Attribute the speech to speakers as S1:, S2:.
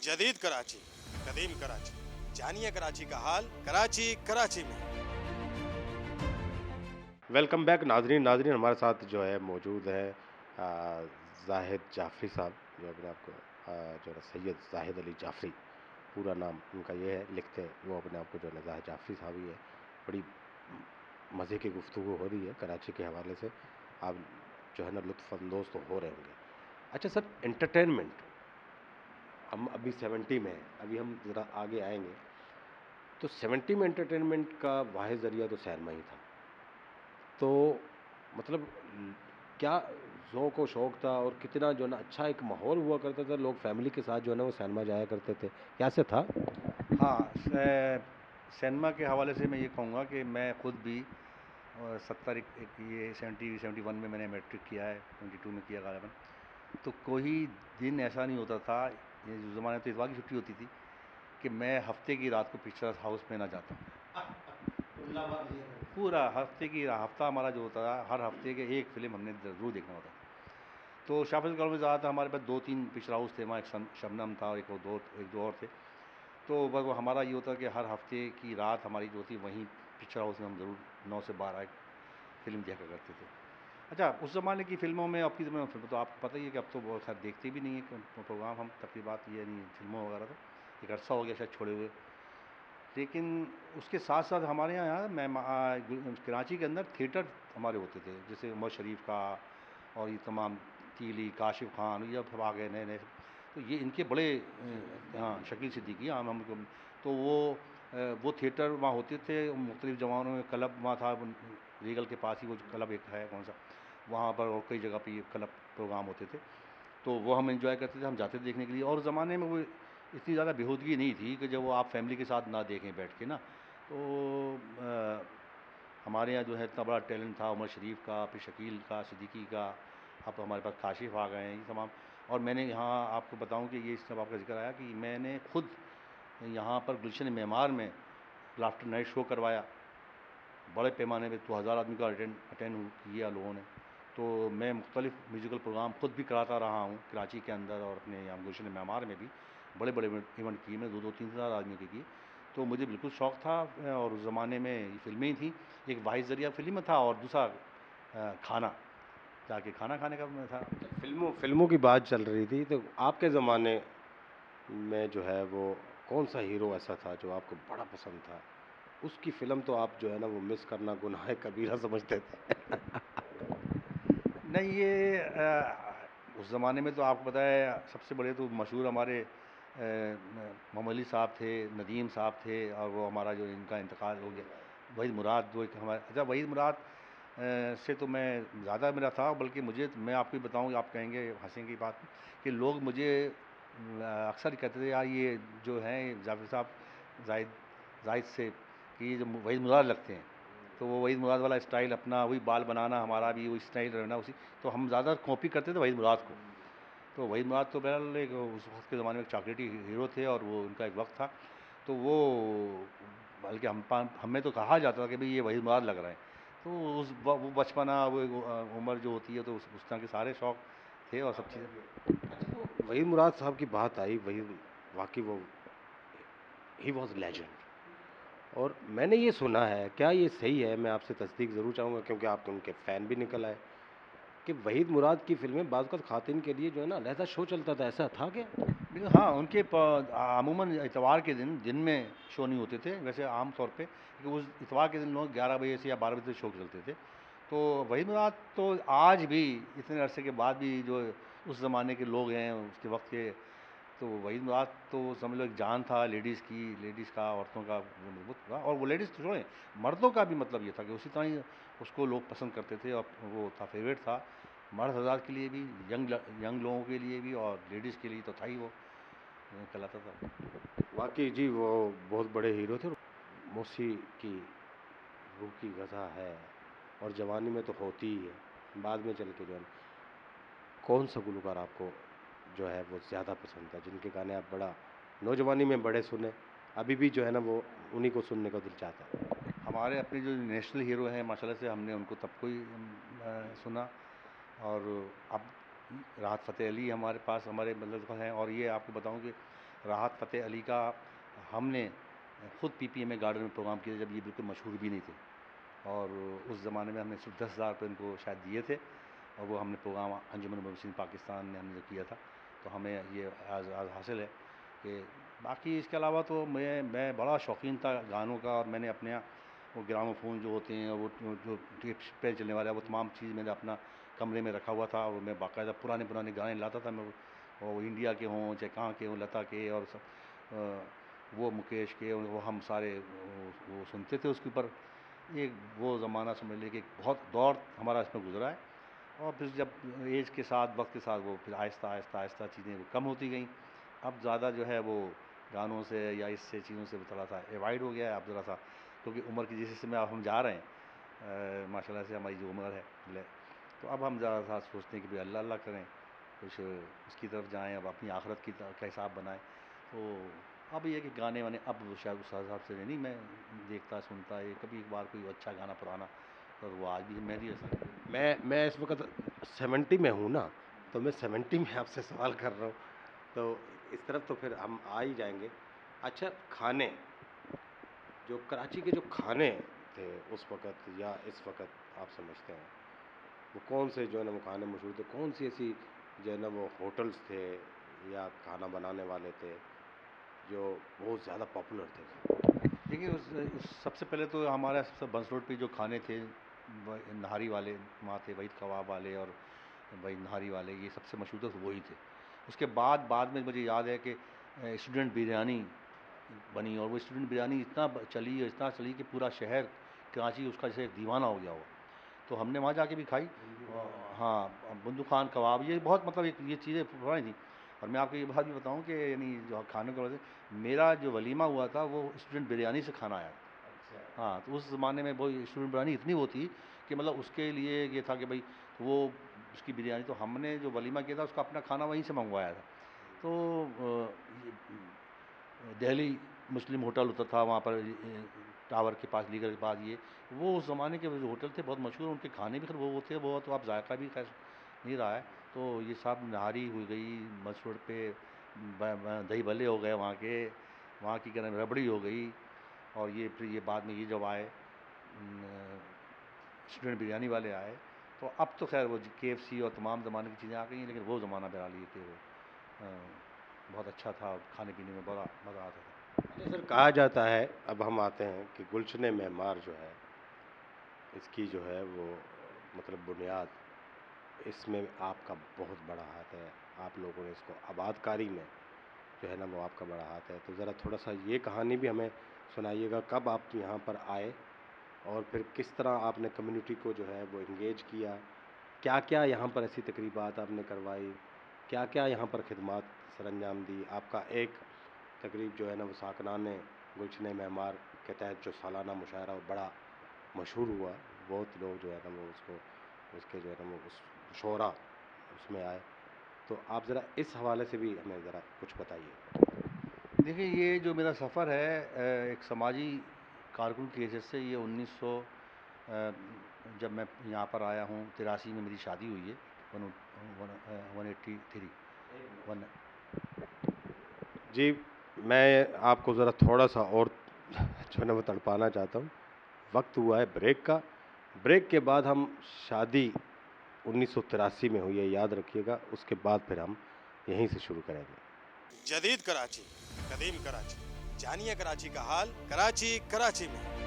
S1: जदीद कराची, कदीम कराची, जानिए कराची का हाल कराची कराची में। वेलकम बैक नाजरीन। हमारे साथ जो है मौजूद है जाहिद जाफरी साहब, जो अपने आपको जो है सैयद जाहिद अली जाफरी, पूरा नाम उनका ये है, लिखते हैं वो अपने आप को जो है जाहिद जाफरी साहब ही है। बड़ी मज़े की गुफ्तगू हो रही है कराची के हवाले से, आप जो है ना लुत्फ़अंदोज़ तो हो रहे होंगे। अच्छा सर, एंटरटेनमेंट, हम अभी 70 में हैं, अभी हम ज़रा आगे आएंगे तो 70 में एंटरटेनमेंट का वाहिद ज़रिया तो सिनेमा ही था। तो मतलब क्या ज़ौक़ और शौक़ था, और कितना जो है ना अच्छा एक माहौल हुआ करता था, लोग फैमिली के साथ जो है ना वो सिनेमा जाया करते थे, कैसे था?
S2: हाँ, सिनेमा के हवाले से मैं ये कहूँगा कि मैं ख़ुद भी 70 एक ये 71 में मैंने मैट्रिक किया है, 72 में किया ग़ालिबन। तो कोई दिन ऐसा नहीं होता था, ये जो ज़माने तो इतवार की छुट्टी होती थी, कि मैं हफ्ते की रात को पिक्चर हाउस में ना जाता। पूरा हफ्ता हमारा जो होता था, हर हफ्ते के एक फ़िल्म हमने ज़रूर देखना होता था। तो शाफिज़ कॉलोनी में ज़्यादा था, हमारे पास 2-3 पिक्चर हाउस थे वहाँ, एक शबनम था, एक दो और थे। तो बस वो हमारा ये होता कि हर हफ्ते की रात हमारी जो थी वहीं पिक्चर हाउस में हम ज़रूर 9 से 12 एक फ़िल्म देखा करते थे। अच्छा, उस ज़माने की फ़िल्मों में, अब की ज़माने में तो आपको पता ही है कि अब तो बहुत खैर देखते भी नहीं है प्रोग्राम हम, तकरीबात ये नहीं फ़िल्मों वगैरह, तो एक अरसा हो गया शायद छोड़े हुए। लेकिन उसके साथ साथ हमारे यहाँ कराची के अंदर थिएटर हमारे होते थे, जैसे उमर शरीफ का और ये तमाम कीली, काशिफ़ खान, ये अब आ गए नए नए। तो ये इनके बड़े हाँ, शकील सिद्दीकी, हम तो वो थिएटर वहाँ होते थे मुख्तलिफ़ ज़मानों में। क्लब वहाँ था रीगल के पास ही, वो जो क्लब एक है कौन सा, वहाँ पर और कई जगह पे ये क्लब प्रोग्राम होते थे। तो वो हम एंजॉय करते थे, हम जाते थे देखने के लिए। और ज़माने में वो इतनी ज़्यादा बेहूदगी नहीं थी कि जब वो आप फैमिली के साथ ना देखें बैठ के ना। तो हमारे यहाँ जो है इतना बड़ा टैलेंट था उमर शरीफ का, फिर शकील का, सिद्दीकी का, अब हमारे पास काशिफ़ आ गए हैं, ये तमाम। और मैंने यहाँ आपको बताऊँ कि ये सब आपका ज़िक्र आया कि मैंने खुद यहाँ पर गुलशन मेमार में लाफ्टर नाइट शो करवाया, बड़े पैमाने पे 2000 आदमी का अटेंड किया लोगों ने। तो मैं मुख्तलिफ़ म्यूज़िकल प्रोग्राम ख़ुद भी कराता रहा हूँ कराची के अंदर, और अपने यहाँ गुलशन मेमार में भी बड़े बड़े इवेंट किए मैं, 2-3 हज़ार आदमी के किए। तो मुझे बिल्कुल शौक़ था। और उस ज़माने में ये फ़िल्में ही थी, एक वाहिद ज़रिया फ़िल्म था, और दूसरा खाना, जाके खाना खाने का मैं था।
S1: फ़िल्मों की बात चल रही थी, तो आपके ज़माने में जो है वो कौन-सा हीरो ऐसा था जो आपको बड़ा पसंद था? उसकी फ़िल्म तो आप जो है ना वो मिस करना गुनाह कबीरा समझते थे।
S2: नहीं, ये उस ज़माने में तो आपको पता है सबसे बड़े तो मशहूर हमारे मोहम्मद अली साहब थे, नदीम साहब थे, और वो हमारा जो इनका इंतकाल हो गया, वहीद मुराद, जो एक हमारे, अच्छा वहीद मुराद से तो मैं ज़्यादा मेरा था, बल्कि मुझे, मैं आपको बताऊँ, आप कहेंगे हँसेंगे बात कि लोग मुझे अक्सर कहते थे, यार ये जो हैं जाफ़री साहब, जाहिद जाहिद से, कि ये जो वहीद मुराद लगते हैं। तो वो वहीद मुराद वाला स्टाइल अपना, वही बाल बनाना, हमारा भी वही स्टाइल रहना उसी, तो हम ज़्यादा कॉपी करते थे वहीद मुराद को। तो वहीद मुराद तो बहरहाल एक उस वक़्त के ज़माने में एक चॉकलेटी हीरो थे, और वो उनका एक वक़्त था। तो वो बल्कि हमें तो कहा जाता था कि भई ये वहीद मुराद लग रहा है। तो वो बचपना, वो उम्र जो होती है, तो उस तरह के सारे शौक़ थे और सब चीज़ें।
S1: अच्छा, वो वहीद मुराद साहब की बात आई, वहीद वाक़ई वो ही वाज़ लेजेंड। और मैंने ये सुना है, क्या ये सही है? मैं आपसे तस्दीक ज़रूर चाहूँगा, क्योंकि आप तो उनके फ़ैन भी निकल आए, कि वहीद मुराद की फ़िल्में बाज़ औक़ात ख़वातीन के लिए जो है ना अलहदा शो चलता था, ऐसा था क्या?
S2: बिल्कुल हाँ, उनके अमूमन इतवार के दिन में शो नहीं होते थे वैसे आम तौर पे, क्योंकि उस इतवार के दिन लोग 11 बजे से या 12 बजे से शो चलते थे। तो वहीद मुराद तो आज भी, इतने अरसे के बाद भी, जो उस ज़माने के लोग हैं, उसके वक़्त के, तो वहीद मुराद तो समझ लो एक जान था लेडीज़ का, औरतों का वो मजबूत था। और वो लेडीज़ तो छोड़ें, मर्दों का भी मतलब ये था कि उसी तरह ही उसको लोग पसंद करते थे, और वो था फ़ेवरेट था मर्द हज़रात के लिए भी, यंग लोगों के लिए भी, और लेडीज़ के लिए तो था ही वो, कहलाता था।
S1: वाक़ई जी, वो बहुत बड़े हीरो थे। मौसीकी रूह की ग़ज़ा है, और जवानी में तो होती ही है, बाद में चल के जो है, कौन-सा गुलकार आपको जो है वो ज़्यादा पसंद था, जिनके गाने आप बड़ा नौजवानी में बड़े सुने, अभी भी जो है ना वो उन्हीं को सुनने को दिल चाहता है?
S2: हमारे अपने जो नेशनल हीरो हैं, माशाल्लाह से हमने उनको तब को ही सुना। और अब राहत फ़तेह अली हमारे पास, हमारे मतलब हैं। और ये आपको बताऊं कि राहत फ़तेह अली का हमने खुद पीपीएमए गार्डन में प्रोग्राम किया जब ये बिल्कुल मशहूर भी नहीं थे, और उस ज़माने में हमने सिर्फ 10,000 रुपये उनको शायद दिए थे, और वो हमने प्रोग्राम अंजुमन मुहसिन पाकिस्तान ने हमने जो किया था, तो हमें ये आज हासिल है कि बाकी इसके अलावा तो मैं बड़ा शौकीन था गानों का, और मैंने अपने यहाँ वो ग्रामोफोन जो होते हैं, वो जो टेप्स पे चलने वाला है, वो तमाम चीज़ मैंने अपना कमरे में रखा हुआ था, और मैं बाकायदा पुराने पुराने गाने लाता था मैं, वो इंडिया के हों चाहे कहाँ के हों, लता के और सब वो मुकेश के, वो हम सारे वो सुनते थे उसके ऊपर। एक वो ज़माना समझ लीजिए कि बहुत दौर हमारा इसमें गुजरा है, और फिर जब एज के साथ, वक्त के साथ, वो फिर आहिस्ता आहिस्ता आहिस्ता चीज़ें वो कम होती गई। अब ज़्यादा जो है वो गानों से या इससे चीज़ों से वो थोड़ा सा एवॉइड हो गया है अब ज़रा सा, क्योंकि उम्र की जिस हिस्से में अब हम जा रहे हैं, माशाल्लाह से हमारी जो उम्र है तो अब हम ज़्यादा सा सोचते हैं कि भाई अल्लाह अल्लाह करें, कुछ उसकी तरफ जाएँ, अब अपनी आखिरत का हिसाब बनाएं। तो अब ये है कि गाने वाने अब वो शायद उस हिसाब से नहीं मैं देखता सुनता, ये कभी एक बार कोई अच्छा गाना पुराना, और वो आज भी मेरी असर।
S1: मैं इस वक़्त 70 में हूँ ना, तो मैं 70 में आपसे सवाल कर रहा हूँ, तो इस तरफ तो फिर हम आ ही जाएँगे। अच्छा, खाने, जो कराची के जो खाने थे उस वक़्त या इस वक़्त आप समझते हैं, वो कौन से जो है ना वो खाने मशहूर थे? कौन सी ऐसी जो है ना वो होटल्स थे या खाना बनाने वाले थे, जो बहुत ज़्यादा पॉपुलर थे?
S2: देखिए उस सबसे पहले तो हमारा सबसे बंस रोड पे जो खाने थे, नहारी वाले वहाँ थे, वहीद कबाब वाले और वही नहारी वाले, ये सबसे मशहूर थे, वही थे। उसके बाद में मुझे याद है कि स्टूडेंट बिरयानी बनी, और वो स्टूडेंट बिरयानी इतना चली कि पूरा शहर कराची उसका जैसे दीवाना हो गया हो। तो हमने वहाँ जाके भी खाई। हाँ, बुंदू खान कबाब, ये बहुत मतलब एक ये चीज़ें पुरानी थी। और मैं आपको ये बात भी बताऊँ कि यानी जो खाने की वजह से मेरा जो वलीमा हुआ था वो स्टूडेंट बिरयानी से खाना आया। हाँ, तो उस ज़माने में वो स्टूडेंट बिरयानी इतनी वो थी कि मतलब उसके लिए ये था कि भाई वो उसकी बिरयानी, तो हमने जो वलीमा किया था उसका अपना खाना वहीं से मंगवाया था। तो दिल्ली मुस्लिम होटल होता था वहाँ पर, टावर के पास, लीगर के पास, ये वो उस ज़माने के जो होटल थे बहुत मशहूर, उनके खाने भी खैर वो थे, वो तो अब जायका भी खैर नहीं रहा है। तो ये सब नहारी हो गई मसूर पे, दही भल्ले हो गए वहाँ की क्या नाम रबड़ी हो गई, और ये फिर ये बाद में ये जब आए स्टूडेंट बिरयानी वाले आए, तो अब तो खैर वो KFC और तमाम ज़माने की चीज़ें आ गई हैं, लेकिन वो ज़माना बहरहाल ये कि वो बहुत अच्छा था, खाने पीने में बड़ा मज़ा आता था।
S1: अच्छा सर, कहा जाता है, अब हम आते हैं कि गुलशन मेमार जो है, इसकी जो है वो मतलब बुनियाद, इसमें आपका बहुत बड़ा हाथ है। आप लोगों ने इसको आबादकारी में जो है ना वो आपका बड़ा हाथ है। तो ज़रा थोड़ा-सा ये कहानी भी हमें सुनाइएगा, कब आप यहाँ पर आए और फिर किस तरह आपने कम्युनिटी को जो है वो एंगेज किया? क्या-क्या यहाँ पर ऐसी तकरीबात आपने करवाई? क्या-क्या यहाँ पर खिदमात सरअंजाम दी? आपका एक तकरीब जो है ना वो साकनाने गुलशन मेमार के तहत जो सालाना मुशायरा बड़ा मशहूर हुआ, बहुत लोग जो है ना वो उसको उसके जो है ना वो उस शोरा उसमें आए। तो आप ज़रा इस हवाले से भी हमें ज़रा कुछ बताइए।
S2: देखिए ये जो मेरा सफ़र है एक समाजी कारकुन की हैसियत से, ये 1900 जब मैं यहाँ पर आया हूँ 83 में मेरी शादी हुई है, 183 वन।
S1: जी, मैं आपको ज़रा थोड़ा-सा और जो है ना वो तड़पाना चाहता हूँ। वक़्त हुआ है ब्रेक का। ब्रेक के बाद हम शादी 1983 में हुई है, याद रखिएगा। उसके बाद फिर हम यहीं से शुरू करेंगे।
S3: जदीद कराची, कदीम कराची, जानिए कराची का हाल, कराची कराची में।